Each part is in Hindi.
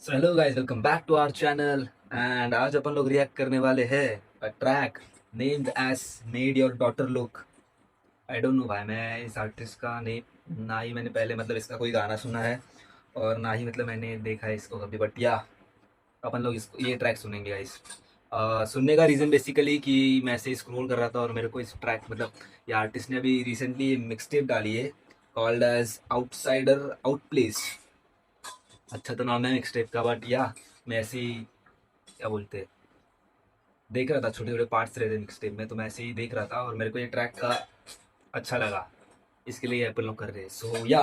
So hello guys, welcome back to our channel. And आज अपन लोग रिएक्ट करने वाले हैं a track named as made your daughter look. I don't know भाई, मैं इस आर्टिस्ट का नेम ना ही मैंने पहले मतलब इसका कोई गाना सुना है और ना ही मतलब मैंने देखा है इसको कभी, बट या अपन लोग इसको ये ट्रैक सुनेंगे गाइस। सुनने का रीज़न बेसिकली कि मैं ऐसे ही स्क्रॉल कर रहा था और मेरे को इस ट्रैक मतलब ये आर्टिस्ट ने अभी रिसेंटली मिक्स टेप डाली है called as outsider out place. अच्छा तो नाम है मिक्स टेप का, बट या मैं ऐसे ही क्या बोलते हैं देख रहा था, छोटे छोटे पार्ट्स रहते मिक्स टेप में, तो मैं ऐसे ही देख रहा था और मेरे को ये ट्रैक का अच्छा लगा, इसके लिए अपन लोग कर रहे हैं। So yeah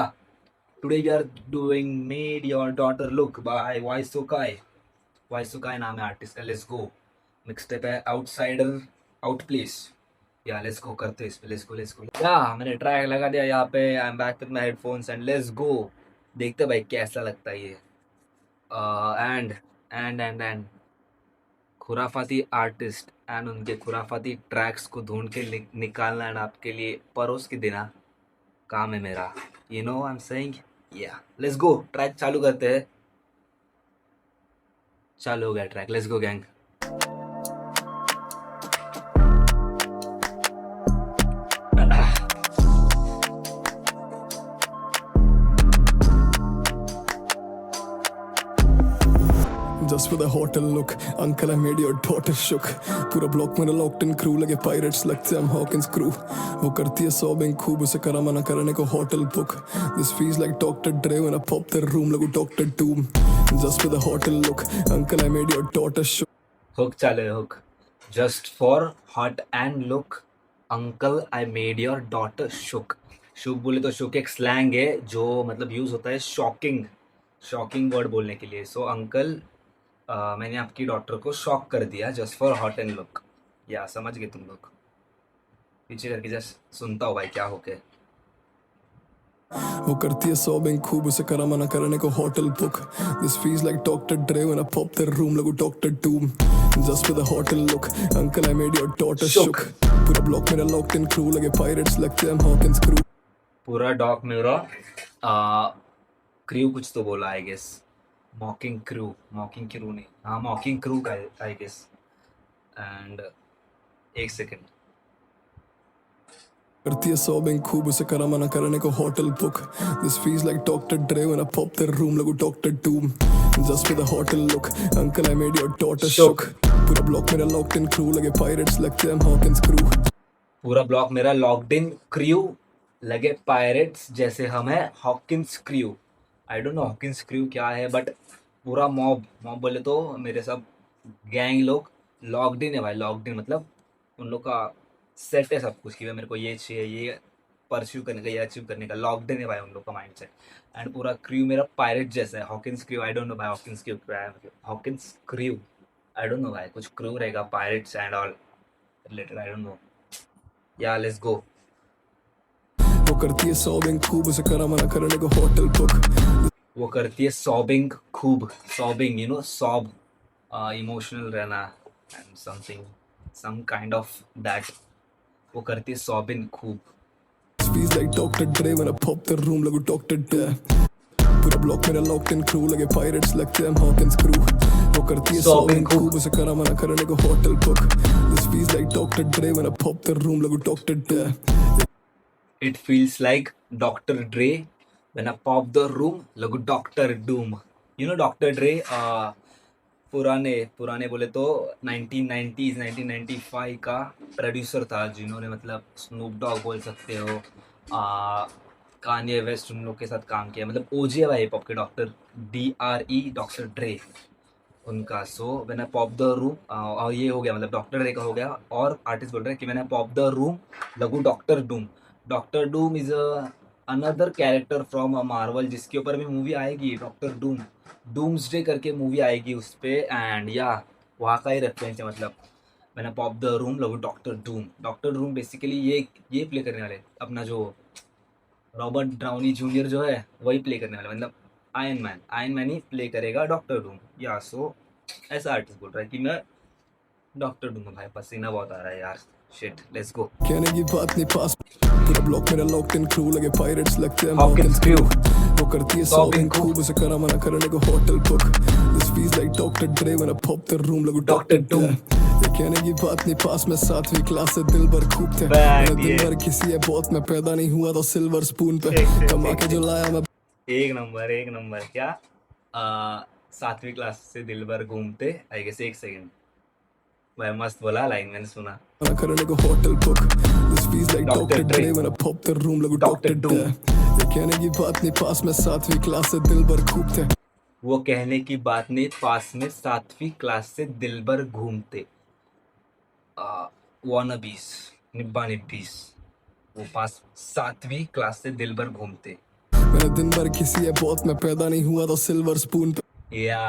today we are doing made your daughter look by Y Sukai नाम है आर्टिस्ट का। Let's go. मिक्स टेप है outsider out place. Yeah let's go करते हैं इस पे। लेट्स गो या मैंने ट्रैक लगा दिया यहाँ पे। I am back with my headphones and let's go. देखते भाई कैसा लगता है ये। एंड खुराफाती आर्टिस्ट एंड उनके खुराफाती ट्रैक्स को ढूंढ के निकालना एंड आपके लिए परोस के देना काम है मेरा। You no I am saying. या लेट्स गो। ट्रैक चालू करते हैं। चालू हो गया track. Let's go gang. Just with a hotel look, uncle I made your daughter shook. पूरा ब्लॉक मेरा locked in crew लगे pirates लगते हम Hawkins crew. वो करती है sobbing खूब उसे करा मना करने को hotel book. This feels like Dr. Dre when I pop the room लगू Dr. Doom. Just with a hotel look, uncle I made your daughter shook. Hook चालू है hook. Just for hot and look uncle I made your daughter shook. Shook बोले तो शुक एक स्लैंग है जो मतलब यूज होता है शॉकिंग शॉकिंग वर्ड बोलने के लिए। सो अंकल मैंने आपकी डॉटर को शॉक कर दिया just for hot and look. या समझ गए तुम लोग। पीछे करके जस्ट सुनता हो भाई क्या होके। वो करती है sobbing खूब उसे करा मना करने को hotel book. This feels like Dr. Dre when I pop the room लगू Dr. Doom. Just with a hotel look, uncle I made your daughter shook. पूरा ब्लॉक मेरा locked in crew लगे pirates लगते हम Hawkins crew. पूरा डॉक मेरा क्रू कुछ तो बोला आई गेस। मॉकिंग क्रू नहीं, हाँ मॉकिंग क्रू का आई गेस। एंड एक सेकेंड। करती है sobbing खूब उसे करा मना करने को hotel book. This feels like Dr. Dre when I pop the room लगू Dr. Doom. Just with a hotel look, uncle I made your daughter shook. पूरा ब्लॉक मेरा locked in crew लगे pirates लगते हम Hawkins crew. पूरा ब्लॉक मेरा लॉक्ड इन क्रू लगे पायरेट्स जैसे हम है Hawkins crew. I don't no Hawkins crew क्या है, बट पूरा मॉब बोले तो मेरे सब गैंग लोग लॉक्ड इन है भाई। लॉक्ड इन मतलब उन लोग का सेट है सब कुछ कि भाई मेरे को ये चाहिए, ये परस्यू करने का, ये अचीव करने का। लॉक्ड इन है भाई उन लोग का माइंड सेट। एंड पूरा क्रू मेरा पायरेट जैसा है Hawkins crew. I don't know भाई हॉकिंस क्रू क्या है, मतलब Hawkins crew I don't know भाई, कुछ क्रू रहेगा pirates and all related. I don't no. या लेट्स गो। वो करती है sobbing खूब उसे करा मना करने को hotel book. वो करती है सॉबिंग खूब। Sobbing you know sob emotional रहना and something some kind of that. वो करती है सॉबिंग खूब। This feels like Dr. Dre when I pop the room लगू Dr. Dre. पूरा ब्लॉक मेरा locked in crew लगे pirates लगते हम Hawkins crew. वो करती है sobbing खूब उसे करा मना करने को hotel book. This feels like Dr. Dre when I pop the room लगू Dr. Dre. It feels like doctor Dre when I pop the room लगू doctor Doom. You know doctor Dre पुराने बोले तो 1990s 1995 का प्रोड्यूसर था जिन्होंने मतलब स्नूप डॉग बोल सकते हो, कान्ये वेस्ट उन लोग के साथ काम किया। मतलब ओजी है भाई हिप हॉप के। डॉक्टर DRE डॉक्टर ड्रे उनका। So when I pop the room और ये हो गया मतलब डॉक्टर ड्रे का हो गया। और आर्टिस्ट बोल रहे हैं कि मैंने पॉप द रूम लगू doctor Doom. Doctor doom is another character from Marvel जिसके ऊपर भी मूवी आएगी। डॉक्टर डूम डूम्सडे करके मूवी आएगी उस पर। एंड या वहाँ का ही रेफरेंस है मतलब मैंने पॉप द रूम लगू doctor Doom. Doctor Doom basically ये प्ले करने वाले अपना जो रॉबर्ट डाउनी जूनियर जो है वही प्ले करने वाला, मतलब आयरन मैन ही प्ले करेगा डॉक्टर डूम। या सो ऐसा आर्टिस्ट बोल रहा है कि मैं डॉक्टर डूम भाई। पसीना बहुत आ रहा है यार। Shit let's go. कहने की बात नहीं पास पूरा ब्लॉक मेरा locked in crew लगे pirates लगते हम हॉकिंस Hawkins क्रू। crew. वो करती है Sobbing sobbing खूब उसे करा मना करने को hotel book This feels like Dr. Dre when I pop the room लगू Dr. Dr. Doom। ये कहने की बात नहीं पास में 7वीं क्लास से दिल भर खूब थे Bad, मेरा दिन yeah। भर किसी है बहुत मैं पैदा नहीं हुआ तो सिल्वर स्पून पे ठीक, कमा के ठीक। जो लाया मैं एक नंबर क्या 7वीं क्लास से दिल भर घूमते आई गेस। एक सेकंड, भाई मस्त बोला, लाइन मैंने सुना। मना करने को hotel book This feels like Dr. Dr. Dre। Dre when I pop the room लगू Dr. Dr. Doom। ये कहने की बात नहीं पास में 7वीं क्लास से दिल भर खूब थे वो कहने की बात नहीं, पास में 7वीं क्लास से दिल भर घूमते। वानाबीस, निब्बा निब्बीस, वो पास 7वीं क्लास से दिल भर घूमते। मेरा दिन भर किसी है बहुत मैं पैदा नहीं हुआ तो सिल्वर स्पून पे या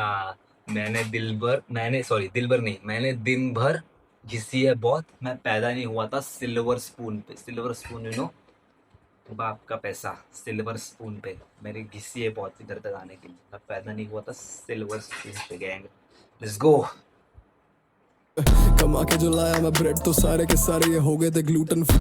मैंने दिल भर नहीं, मैंने दिन भर घिसी है बहुत, मैं पैदा नहीं हुआ था सिल्वर स्पून पे। सिल्वर स्पून, यू नो, बाप का पैसा सिल्वर स्पून पे। मेरी घिसी है बहुत इधर तक आने के लिए, मैं पैदा नहीं हुआ था सिल्वर स्पून पे। Gang, let's go. कमा के जो लाया मैं ब्रेड तो सारे के सारे ये हो गए थे ग्लूटन फ्री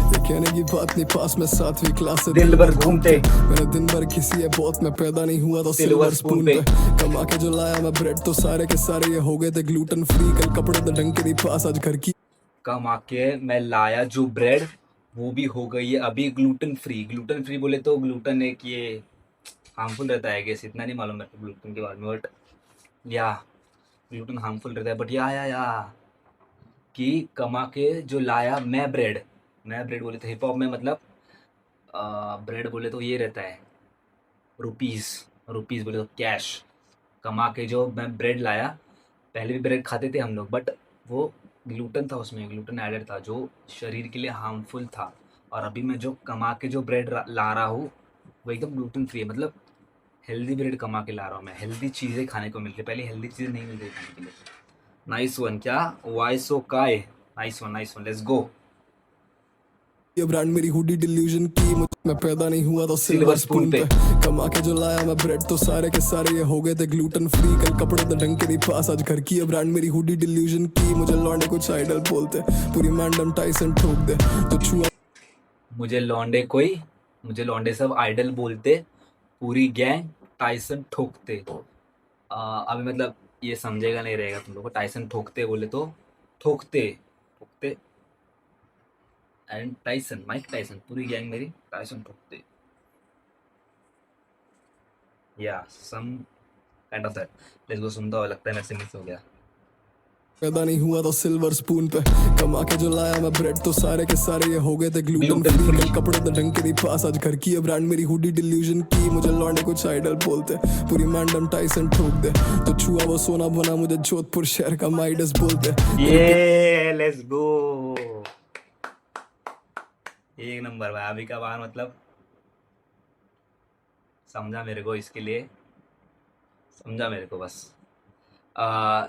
ये कहने की बात नहीं पास में 7वीं क्लास से दिल भर घूमते। मेरा दिन भर किसी है बहुत मैं पैदा नहीं हुआ तो सिल्वर सिल्वर स्पून स्पून पे। पे कमा के जो लाया मैं ब्रेड तो सारे के सारे ये हो गए थे ग्लूटन फ्री कल कपड़े तो ढंग के नहीं पास आज घर की कमा के मैं लाया जो ब्रेड, वो भी हो गई है अभी ग्लूटेन फ्री। ग्लूटेन फ्री बोले तो ग्लूटेन एक ये हार्मफुल रहता है, गेस इतना नहीं मालूम मेरे को ग्लूटेन के बारे में, बट या ग्लूटेन हार्मफुल रहता है। बट या कि कमा के जो लाया मैं ब्रेड बोले तो हिप हॉप में मतलब ब्रेड बोले तो ये रहता है रुपीज़ बोले तो कैश। कमा के जो मैं ब्रेड लाया, पहले भी ब्रेड खाते थे हम लोग, बट वो ग्लूटेन था, उसमें ग्लूटेन एडेड था जो शरीर के लिए हार्मफुल था। और अभी मैं जो कमा के जो ब्रेड ला रहा हूँ वो एकदम ग्लूटेन फ्री है, मतलब हेल्दी ब्रेड कमा के ला रहा हूँ मैं। हेल्दी चीज़ें खाने को मिलती है, पहले हेल्दी चीज़ें नहीं मिलती खाने के लिए। नाइस वन, क्या वाइसो काय, नाइस वन, लेट्स गो। ये ब्रांड मेरी हुडी डिल्यूजन की मैं पैदा नहीं हुआ तो सिल्वर स्पून पे कमा के जो लाया मैं ब्रेड तो सारे के सारे ये हो गए थे ग्लूटेन फ्री कल कपड़े तो ढंग के नहीं पास आज घर की ये ब्रांड मेरी हुडी डिल्यूजन की मुझे लौंडे कुछ आइडल बोलते पूरी मैंडम टाइसन ठोक दे तो छुआ मुझे लौंडे सब आइडल बोलते, पूरी गैंग टाइसन ठोकते। अभी मतलब ये समझेगा नहीं रहेगा तुम लोग को। टाइसन ठोकते बोले तो ठोकते एंड टाइसन, माइक टाइसन, पूरी गैंग मेरी टाइसन ठोकते। या some kind of that. Let's go. सुनता हुआ लगता है मेरे से मिस हो गया। पैदा नहीं हुआ तो सिल्वर स्पून पे कमा के जो लाया मैं ब्रेड तो सारे के सारे ये हो गए थे ग्लूटेन Gluten फ्री free। कल कपड़े तो ढंग के नहीं पास आज घर की ये ब्रांड मेरी हुडी डिल्यूजन की मुझे लौंडे कुछ आइडल बोलते पूरी मैंडम टाइसन ठोक दे तो छुआ वो सोना बना मुझे जोधपुर शहर का माइडस बोलते ये लेट्स गो। एक नंबर भाई। अभी का बार मतलब समझा मेरे को, इसके लिए समझा मेरे को बस।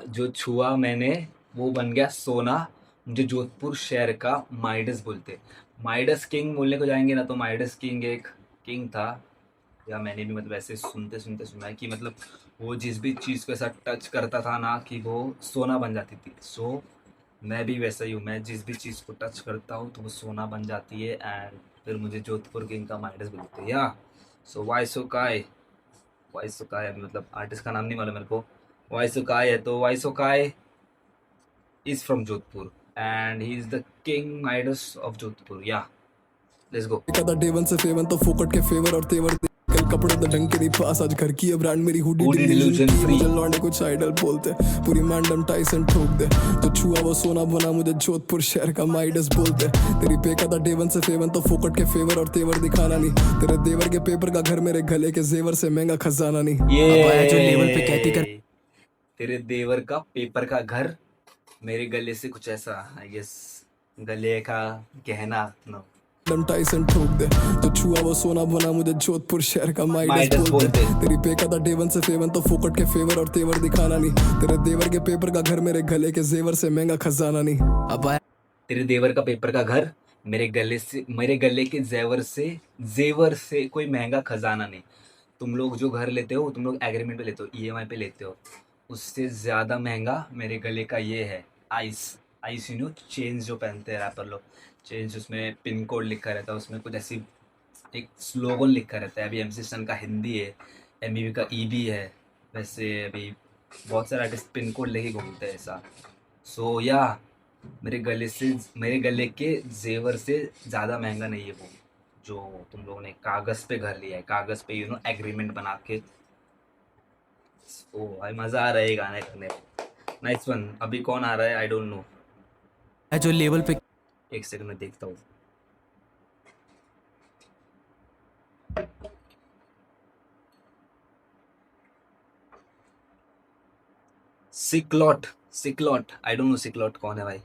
जो छुआ मैंने वो बन गया सोना, मुझे जोधपुर शहर का माइडस बोलते। माइडस किंग बोलने को जाएंगे ना, तो माइडस किंग एक किंग था, या मैंने भी मतलब ऐसे सुनते सुना है कि मतलब वो जिस भी चीज़ को ऐसा टच करता था ना कि वो सोना बन जाती थी। सो मैं भी वैसा ही हूँ, मैं जिस भी चीज़ को टच करता हूँ तो वो सोना बन जाती है, एंड फिर मुझे जोधपुर किंग का माइडस बोलते हैं। या सो वाइसो काय अभी मतलब आर्टिस्ट का नाम नहीं मालूम मेरे को। वाइसो काय है तो वाइसो काय is from Jodhpur and he is the king Midas of Jodhpur. या लेट्स गो। कदा डेवन से फेवन तो फोकट के फेवर और तेवर दे कल कपड़े तो ढंग के नहीं पास आज घर की ये ब्रांड मेरी हुडी Hoodie डिल्यूजन delusion की free। मुझे लौंडे कुछ आइडल बोलते पूरी मैंडम टाइसन ठोक दे तो छुआ वो सोना बना मुझे जोधपुर शहर का माइडस बोलते तेरी पे कदा डेवन से फेवन तो फोकट के फेवर और तेवर दिखाना नहीं तेरे देवर के पेपर का घर मेरे गले के जेवर से महंगा खजाना नहीं ये अब आया जो लेवल पे कहती कर तेरे देवर का पेपर का घर मेरे गले से कुछ ऐसा, आई गेस गले का गहना नो। मैंडम टाइसन ठोक दे तो छुआ वो सोना बना मुझे जोधपुर शहर का माइडस माइडस बोलते बोलते। तेरी पे कदा डेवन से फेवन तो फोकट के फेवर और तेवर दिखाना नहीं तेरे देवर के पेपर का घर मेरे गले के जेवर से महंगा खजाना नहीं अब आया तेरे देवर का पेपर का घर मेरे गले के जेवर से कोई महंगा खजाना नहीं। तुम लोग जो घर लेते हो तुम लोग एग्रीमेंट पे लेते हो, ईएमआई पे लेते हो, उससे ज़्यादा महंगा मेरे गले का ये है आइस यू नो, चेन्स जो पहनते हैं रैपर लोग, चेन्स उसमें पिन कोड लिखा रहता है, उसमें कुछ ऐसी एक स्लोगन लिखा रहता है। अभी एमसी स्टैन का हिंदी है, एमबीबी का ईबी है। वैसे अभी बहुत सारे आर्टिस्ट पिन कोड लेके घूमते हैं ऐसा। सो या मेरे गले के जेवर से ज़्यादा महंगा नहीं है वो, जो तुम लोगों ने कागज़ पे घर लिया है, कागज़ पे एग्रीमेंट बना के। ओ भाई मज़ा आ रहा है ये गाने करने में। Nice one. अभी कौन आ रहा है आई डोंट नो, है जो लेवल पे एक सेकंड में देखता हूँ। सिकलॉट, सिकलॉट आई डोंट नो सिकलॉट कौन है भाई,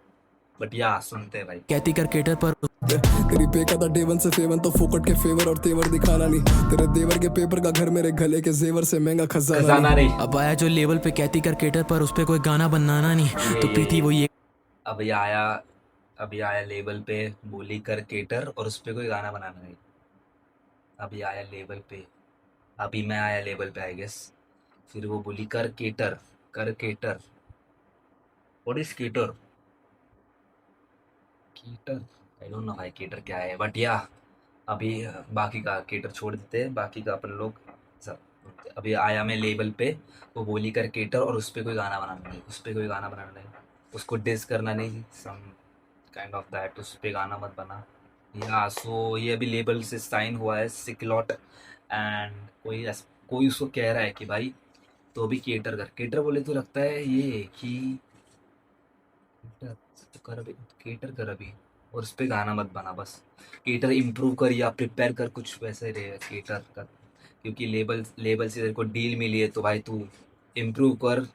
बट या सुनते हैं भाई। कहती क्रिकेटर पर तेरी पे का था डेवन से फेवन तो फोकट के फेवर और तेवर दिखाना नहीं। तेरे देवर के पेपर का घर मेरे गले के जेवर से महंगा खजाना खजाना नहीं। नहीं। अब आया जो लेवल पे कहती क्रिकेटर पर उस पे कोई गाना बनाना नहीं तो प्रीति वो ये अभी आया लेवल पे बोली कर केटर और उस पे कोई गाना बनाना नहीं। अभी आया लेवल पे, अभी मैं आया लेवल पे आई गेस। फिर वो बोली कर केटर, कर केटर। What is cater? कीटर आई डोंट नो भाई केटर क्या है, बट या अभी बाकी का केटर छोड़ देते हैं, बाकी का अपन लोग सब। अभी आया मैं लेवल पे, वो बोली कर केटर और उस पे कोई गाना बनाना नहीं, उस पे कोई गाना बनाना नहीं, उसको डिस करना नहीं, सम काइंड ऑफ दैट, उस पे गाना मत बना। या सो ये अभी लेबल से साइन हुआ है सिकलॉट। एंड कोई उसको कह रहा है कि भाई तो अभी केटर कर, केटर बोले तो लगता है ये कि केटर कर अभी, केटर कर अभी और उस पे गाना मत बना बस। केटर इम्प्रूव कर या प्रिपेयर कर, कुछ वैसे रहेगा केटर कर, क्योंकि लेबल से तेरे को डील मिली है तो भाई तू इम्प्रूव कर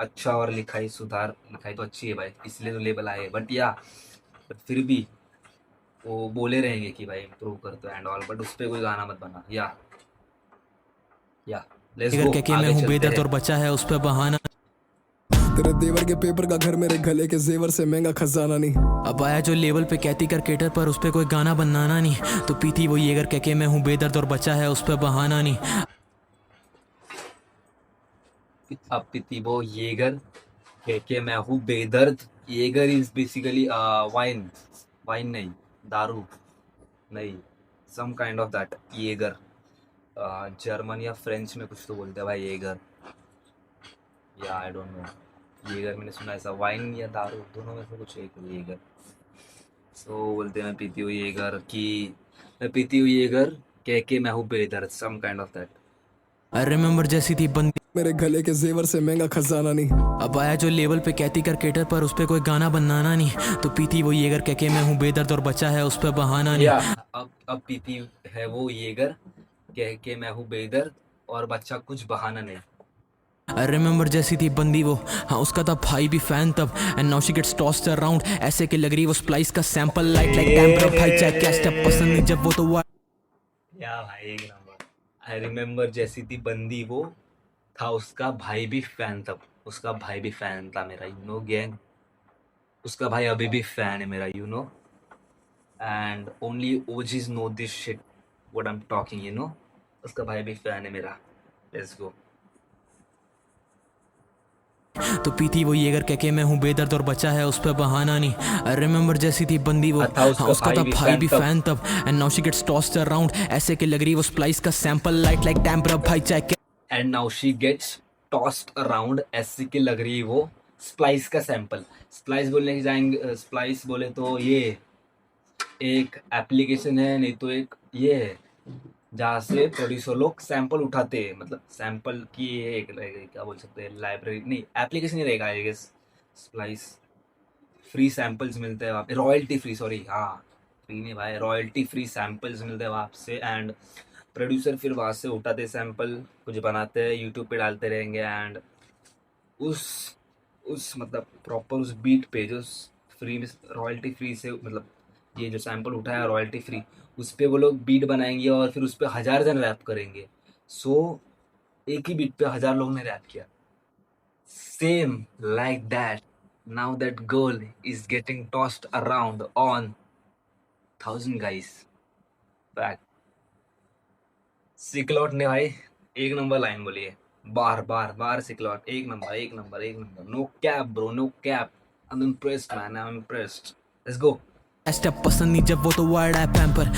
अच्छा, और लिखाई सुधार, लिखाई तो अच्छी है भाई इसलिए तो लेबल आए। बट या बट फिर भी वो बोले रहेंगे कि भाई इम्प्रूव कर तो एंड ऑल, बट उस पे कोई गाना मत बना। या लेट्स अगर गो कहके मैं आगे हूँ चलते बेदर्द हैं। और बच्चा है उस पे बहाना। तेरे देवर के पेपर का घर मेरे गले के जेवर से महंगा खजाना नहीं। अब आया जो लेवल पे कहती क्रिकेटर पर उस पे कोई गाना बनाना नहीं तो पीती वो ये अगर कहके मैं हूँ बेदर्द और बच्चा है उस पे बहाना नहीं। अब पीती वो येगर के मैं हूँ बेदर्द। Jager is basically wine, wine नहीं, दारू नहीं, some kind of that. Jager German या फ्रेंच में कुछ तो बोलते हैं भाई येगर, या आई डोंट नो। येगर मैंने सुना ऐसा, वाइन या दारू दोनों में से कुछ एक है येगर। सो बोलते हैं मैं पीती हुई येगर कि मैं पीती हुई येगर कह के मैं हूँ बेदर्द, some kind of that. I remember जैसी थी बंदी मेरे गले के जेवर से महंगा खजाना नहीं। अब आया जो लेवल पे कहती क्रिकेटर पर उस पे कोई गाना बनाना नहीं तो पीती वो ये अगर कहके मैं हूँ बेदर्द और बच्चा है उस पे बहाना नहीं। या अब पीती है वो येगर कह के मैं हूँ बेदर्द और बच्चा कुछ बहाना नहीं। आई रिमेम्बर जैसी थी बंदी वो, हाँ उसका था भाई भी फैन तब and now she gets tossed around ऐसे कि लग रही वो स्प्लाइस का सैंपल लाइट लाइक टेम्पर भाई चेक क्या स्टेप पसंद नहीं जब वो तो वो या भाई एक नंबर। आई रिमेम्बर जैसी थी बंदी वो, था उसका भाई भी फैन तब, उसका भाई भी फैन था मेरा, यू नो गैंग। उसका भाई अभी भी फैन है मेरा, you know, and only OGs know this shit what I am talking, you know. उसका भाई भी फैन है मेरा। Let's go. तो पीती वो ये अगर कहके मैं हूँ बेदर्द और बच्चा है उस पे बहाना नहीं। आई रिमेम्बर जैसी थी बंदी वो, था हाँ उसका था भाई भी फैन तब and now she gets tossed around ऐसे कि लग रही वो स्प्लाइस का सैंपल लाइट लाइक टेम्पर भाई check and now she gets tossed around, ऐसे की लग रही वो स्प्लाइस का सैंपल। स्प्लाइस बोलने की जाएंगे, स्प्लाइस बोले तो ये एक एप्लीकेशन है, नहीं तो एक ये है जहाँ से प्रोड्यूसर लोग सैंपल उठाते हैं, मतलब सैंपल की एक क्या बोल सकते हैं, लाइब्रेरी नहीं, एप्लीकेशन ही रहेगा I guess. Splice free samples मिलते हैं वहाँ पे, रॉयल्टी फ्री, सॉरी हाँ फ्री नहीं भाई, रॉयल्टी फ्री सैंपल्स मिलते हैं वहाँ से। एंड प्रोड्यूसर फिर वहाँ से उठाते सैंपल, कुछ बनाते हैं, यूट्यूब पे डालते रहेंगे। एंड उस मतलब प्रॉपर उस बीट पे जो फ्री रॉयल्टी फ्री से, मतलब ये जो सैंपल उठाया रॉयल्टी फ्री, उस पे वो लोग बीट बनाएंगे और फिर उस पे 1000 जन रैप करेंगे। सो एक ही बीट पे 1000 लोगों ने रैप किया। Same like that now that girl is getting tossed around on 1000 guys. Fact. सिकलॉट ने भाई एक नंबर लाइन बोली है, बार बार बार सिकलॉट एक नंबर एक नंबर एक number, no cap bro, no cap. I am impressed man, I am impressed. Let's go. Step पसंद नहीं जब वो तो वार्ड है पैम्पर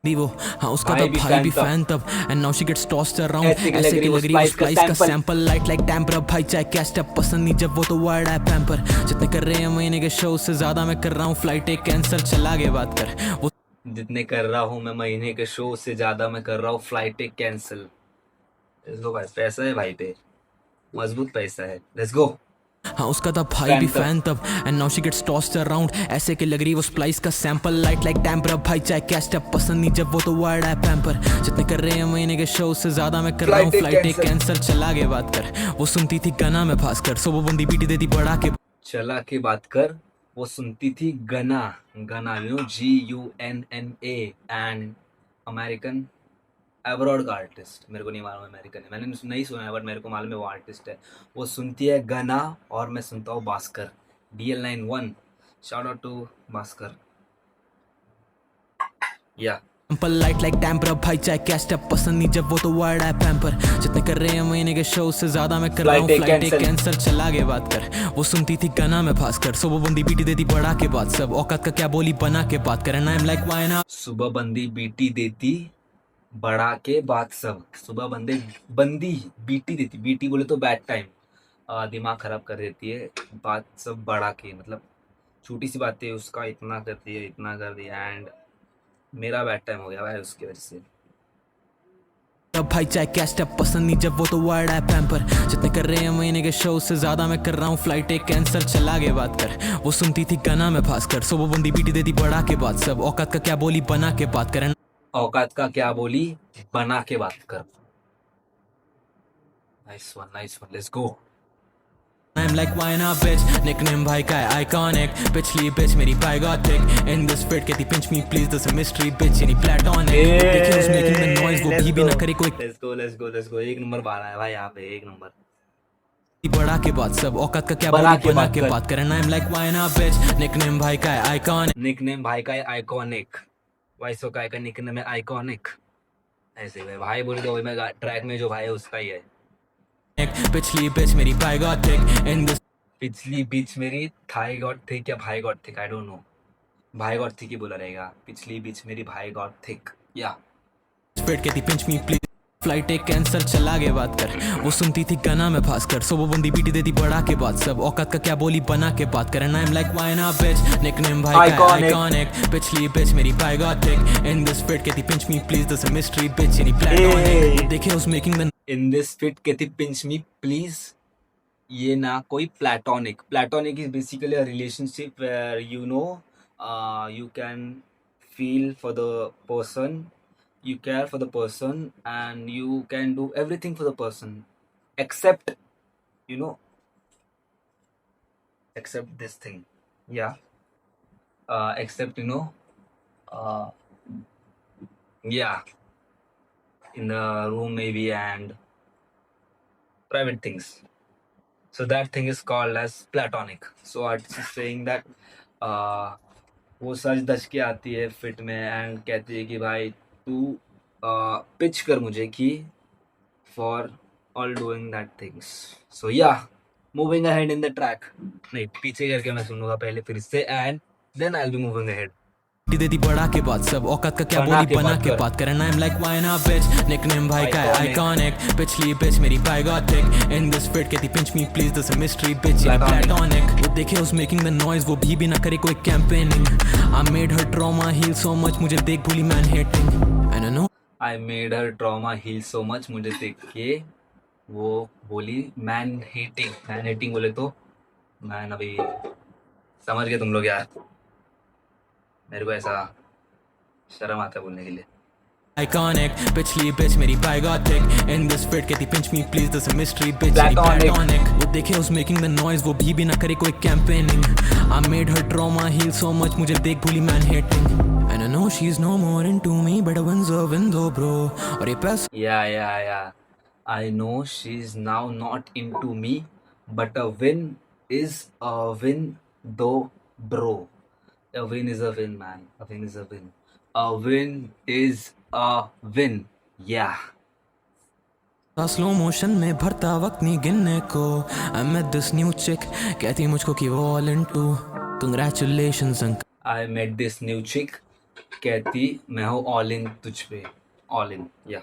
वो हाँ उसका भाई था भी भाई fan भी था। फैन तब and now she gets tossed around ऐसे कि ऐसे कि लग रही वो Splice का स्प्लाइस का sample। सैंपल लाइक टैम्पर भाई चाहे क्या स्टेप पसंद नहीं जब वो तो वर्ड है पैम्पर जितने कर रहे हैं महीने के शो से ज्यादा मैं कर रहा हूँ फ्लाइट एक कैंसर चला आगे बात कर वो जितने कर रहा हूँ मैं महीने के शो से ज्यादा मैं कर रहा हूँ फ्लाइट एक कैंसिल। लेट्स गो भाई, पैसा है भाई पे, मजबूत पैसा है। Let's go. हाँ उसका था भाई भी फैन तब। फैन तब and now she gets tossed around ऐसे कि लग रही वो स्प्लाइस का सैंपल लाइक टैम्पर भाई चाहे क्या स्टेप पसंद नहीं जब वो तो वर्ड है पैम्पर जितने कर रहे हैं महीने के शो से ज्यादा मैं कर रहा हूँ Flight एक फ्लाइट एक कैंसर चला आगे बात कर वो सुनती थी गाना में भास्कर सो वो बंदी बीटी देती बढ़ा के चला के बात कर, वो सुनती थी गना। गना you know, GUNNA, and American abroad का आर्टिस्ट। मेरे को नहीं मालूम अमेरिकन है, मैंने नहीं सुना है, बट मेरे को मालूम है वो आर्टिस्ट है। वो सुनती है गना और मैं सुनता हूँ Bhaskar. DL91, shout out to Bhaskar. या सैंपल लाइक टैम्पर भाई चाहे क्या स्टेप पसंद नहीं जब वो तो वर्ड है पैम्पर जितने कर रहे हैं महीने के शो से ज्यादा मैं कर रहा हूँ Flight एक फ्लाइट एक cancel। कैंसर चला आगे बात कर वो सुनती थी गाना में भास्कर सो वो बंदी बीटी देती बढ़ा के बात सब औकात का क्या बोली बना के बात कर आई एम लाइक व्हाई ना सुबह बंदी बीटी देती बढ़ा के बात सब। सुबह बंदी बीटी देती, बीटी बोले तो बैड टाइम, दिमाग खराब कर देती है। बात सब बढ़ा के मतलब छोटी सी बातें उसका इतना करती है, इतना कर दिया, एंड मेरा बैड टाइम हो गया भाई उसकी वजह से। भाई चाहे क्या स्टेप पसंद नहीं जब वो तो वर्ड है पैम्पर जितने कर रहे हैं महीने के शो से ज्यादा मैं कर रहा हूँ फ्लाइट एक कैंसर चला आगे बात कर वो सुनती थी गाना में भास्कर सो वो बंदी बीटी देती बढ़ा के बात सब औकात का क्या बोली बना के बात कर औकात का क्या बोली बना के बात कर। Nice one, nice one, let's go. I'm like why not bitch nickname भाई का है iconic पिछली bitch मेरी pygotic in this fit कहती pinch me please there's a mystery bitch यानी platonic देखिए who's making the noise वो भी ना करे कोई लेट्स गो। एक नंबर बारह है भाई यहाँ पे, एक नंबर। बढ़ा के बात सब औकात का क्या बना बोली के बना बात के कर। बात करना I'm like why not bitch nickname भाई का है iconic निकनेम भाई का है आइकॉनिक। वाइसो का निकनेम है आइकॉनिक। ऐसे भाई, भाई बोले तो मैं ट्रैक में जो भाई है उसका ही है। पिछली bitch मेरी pygotic in this पिछली बीच मेरी थाई गॉड थिक या भाई God thick, I don't know. भाई गॉड थिक ही बोला रहेगा। पिछली बीच मेरी भाई गॉड थिक, या fit कहती pinch me please फ्लाइट एक कैंसर चला आगे बात कर वो सुनती थी गाना में भास्कर सो वो बंदी बीटी देती बढ़ा के बात सब औकात का क्या बोली बना के बात करना I'm like why not bitch nickname भाई का है iconic पिछली bitch मेरी pygotic in this fit कहती pinch me please there's a mystery bitch यानी platonic देखे who's making the in this fit कहती पिंच मी प्लीज। ये ना कोई platonic. Platonic is basically a relationship where you know you can feel for the person, you care for the person, and you can do everything for the person except, you know, except this thing. Yeah, except, you know, yeah, in the room maybe, and private things. So that thing is called as platonic. So artist is saying that वो सच दच के आती है फिट में एंड कहती है कि भाई तू पिच कर मुझे की for all doing that things. So yeah, moving ahead in the track. नहीं, पीछे करके मैं सुनूंगा पहले फिर से, and then I will be moving ahead. देती बढ़ा के बात सब औकात का क्या बोली बना के बात करना I'm like why not bitch nickname भाई का है iconic पिछली bitch मेरी pygotic in this fit कहती pinch me please there's a mystery bitch यानी platonic वो देखे who's making the noise वो भी ना करे कोई campaigning I made her trauma heal so much मुझे देख भूली man hating and I know I made her trauma heal so much, मुझे देख के वो बोली मैन हेटिंग बोले तो मैन, अभी समझ गए तुम लोग यार। मेरे को ऐसा शर्म आता है बोलने के लिए। iconic पिछली bitch मेरी pygotic in this fit कहती pinch me please there's a mystery bitch यानी platonic वो देखे who's making the noise वो भी ना करे कोई campaigning I made her trauma heal so much मुझे देख भूली man hating and I know she's no more into me but a win's a win though bro और ये पैसा Yeah. I know she's now not into me, but a win is a win though, bro. A win is a win, man. A win is a win. A win is a win. Yeah. Slow motion में भरता वक्त नहीं गिनने को I met this new chick कहती मुझको कि वो all into congratulations uncle I met this new chick कहती मैं हूँ ऑल इन तुझ पे, ऑल इन या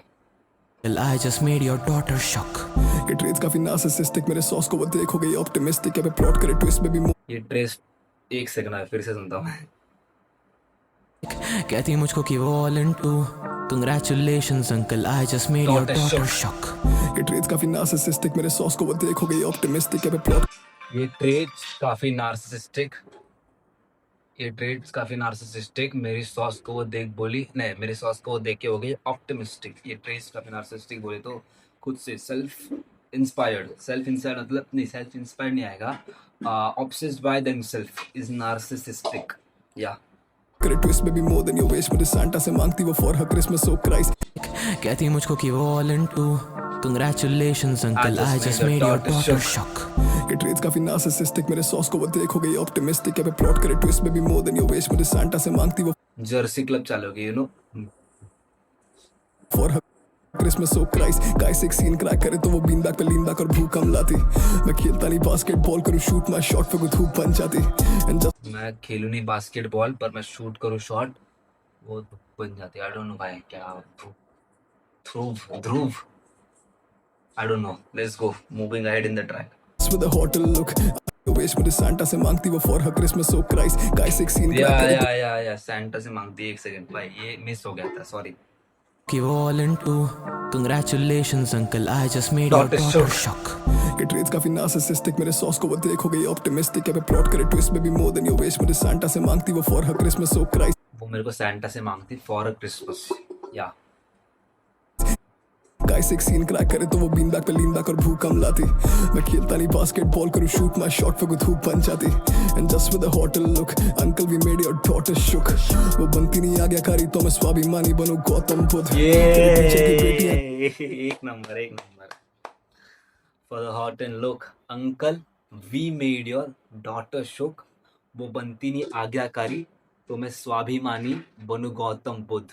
I just made your daughter shook. ये ट्रेड्स काफी नार्सिसिस्टिक मेरे सॉस को वो देख हो गई ऑप्टिमिस्टिक अब प्लॉट करे ट्विस्ट में भी ये ट्रेस। एक सेकंड है, फिर से सुनता हूँ मैं। कहती मुझको कि वो all into. Congratulations uncle, I just made your Daughter daughter shook. shook. ये ट्रेड्स काफी नार्सिसिस्टिक मेरे सॉस को वो देख हो गई ऑप्टिमिस्टिक अब प्लॉट ये ट्रेड्स काफी नार्सिसिस्टिक, ये ट्रेड्स काफी नार्सिसिस्टिक, मेरी सॉस को वो देख बोली, नहीं मेरी सॉस को वो देख के हो गई ऑप्टिमिस्टिक। ये ट्रेड्स काफी नार्सिसिस्टिक बोले तो खुद से सेल्फ इंस्पायर्ड मतलब नहीं, सेल्फ इंस्पायर्ड नहीं आएगा, obsessed by themselves is narcissistic या करे ट्विस्ट में भी मोर देन योर विश मुझे सांता से मांगती वो for her Christmas so Christ कहती मुझको कि वो all into. Congratulations uncle, I just made your daughter shook. ये ट्रेड्स काफी नार्सिसिस्टिक मेरे सॉस को वो देख हो गई ऑप्टिमिस्टिक अब प्लॉट करे ट्विस्ट में भी मोर देन योर विश मुझे सांता से मांगती वो जर्सी क्लब चालू की, you know. For her Christmas so Christ guys एक सीन क्रैक करे तो वो बीन बैक पे लीन बैक और भूकंप लाती मैं खेलता नहीं बास्केटबॉल करूं शूट माय शॉट पे धूप बन जाती एंड जस्ट मैं खेलूं नहीं बास्केटबॉल पर मैं शूट करूं शॉट, वो बन जाती है। आई डोंट नो भाई क्या, Dhruv Dhruv, I don't know. Let's go, moving ahead in the track. with a hotel look wish मुझे सांता से मांगती वो for her Christmas so Christ guys एक सीन क्रैक करे या सैंटा से मांगती। एक सेकंड भाई, ये मिस हो गया था, सॉरी। कि वो all into. Congratulations uncle, I just made your Daughter daughter shook. shook. ये ट्रेड्स काफी नार्सिसिस्टिक मेरे सॉस को वो देख हो गई ऑप्टिमिस्टिक अब प्लॉट करे ट्विस्ट में भी मोर देन योर विश मुझे सांता से मांगती वो for her Christmas so Christ वो मेरे को सैंटा से मांगती फॉर अ क्रिसमस या गाइस एक सीन क्रैक करे तो वो बीन बैक पे लीन बैक और भूकंप लाती मैं खेलता नहीं बास्केटबॉल करूं शूट माय शॉट पे धूप बन जाती and just with a hotel look uncle we made your daughter shook वो बनती नहीं आज्ञाकारी तो मैं स्वाभिमानी बनूं गौतम बुद्ध एक number for the hot and look uncle we made your daughter shook, वो बनती नहीं आज्ञाकारी तो मैं स्वाभिमानी बनूं गौतम बुद्ध।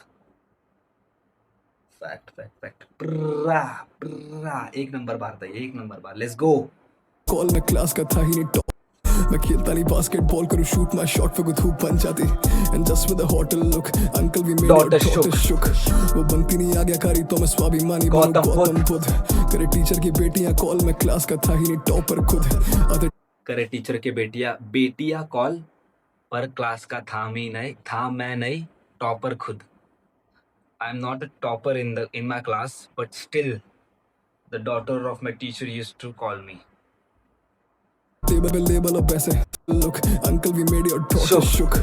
फैक्ट एक नंबर बार था, एक नंबर बार। Let's go. कॉल में क्लास का था ही नहीं टॉप मैं खेलता नहीं बास्केटबॉल करूं शूट माय शॉट पे धूप बन जाती and just with a hotel look uncle we made your daughter shook वो बनती नहीं आज्ञाकारी तो मैं स्वाभिमानी बनूं गौतम बुद्ध करे टीचर की बेटियां कॉल में क्लास का था ही नहीं टॉपर खुद अदर करे टीचर के बेटियां कॉल पर क्लास का था मैं नहीं टॉपर खुद। I am not a topper in my class, but still the daughter of my teacher used to call me. Table पे लेबल और पैसे look uncle we made your daughter shook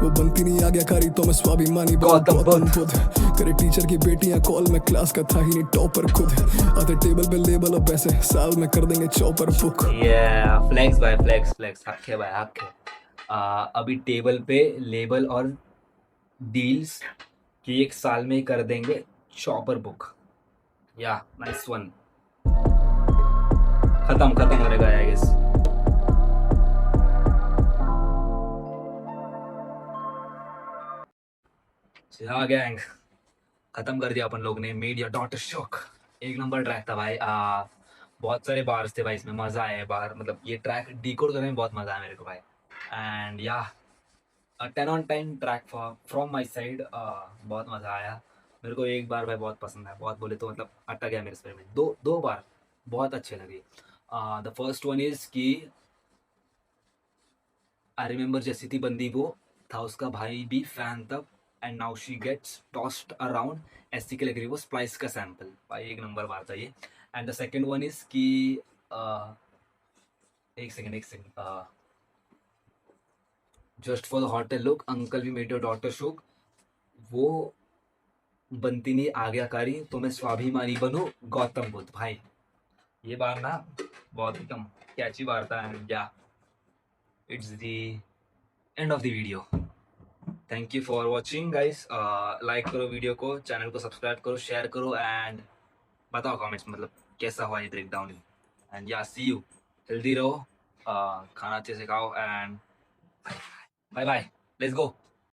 वो बनती नहीं आज्ञाकारी तो मैं स्वाभिमानी गौतम बुद्ध करे टीचर की बेटियां कॉल में क्लास का था ही नहीं टॉपर खुद आते टेबल पे लेबल और पैसे साल में कर देंगे चॉपर बुक फ्लेक्स भाई फ्लेक्स हक है भाई हक है। अभी टेबल पे लेबल और डील्स कि एक साल में ही कर देंगे चॉपर बुक। या नाइस वन। खत्म होने का आई गेस। हाँ गैंग, खत्म कर दिया अपन लोग ने मेड योर डॉटर शॉक। एक नंबर ट्रैक था भाई। बहुत सारे बार्स थे भाई इसमें, मजा आया बार, मतलब ये ट्रैक डिकोड करने में बहुत मजा आया मेरे को भाई। एंड या 10 on 10 track from my side. बहुत मजा आया मेरे को। एक बार भाई बहुत पसंद आया, बहुत बोले तो मतलब अटक गया मेरे स्पेयर में। दो बार बहुत अच्छे लगे। द फर्स्ट वन इज कि आई रिमेंबर जैसी थी बंदी वो था, उसका भाई भी फैन तब, and now she gets tossed around ऐसी के लग वो स्प्लाइस का सैंपल भाई। एक नंबर बात है ये। And the second one is कि एक second just for the hotel look uncle we made your daughter shook, वो बनती नहीं आज्ञाकारी तो मैं स्वाभिमानी बनूं गौतम बुद्ध। भाई ये बार ना बहुत एकदम कैची बार था। एंड या it's the end of the video. Thank you for watching guys. Like करो वीडियो को, चैनल को सब्सक्राइब करो, शेयर करो एंड बताओ कमेंट्स मतलब कैसा हुआ ये ब्रेक डाउन। एंड या सी यू, हेल्दी रहो, खाना अच्छे से खाओ and bye bye, let's go.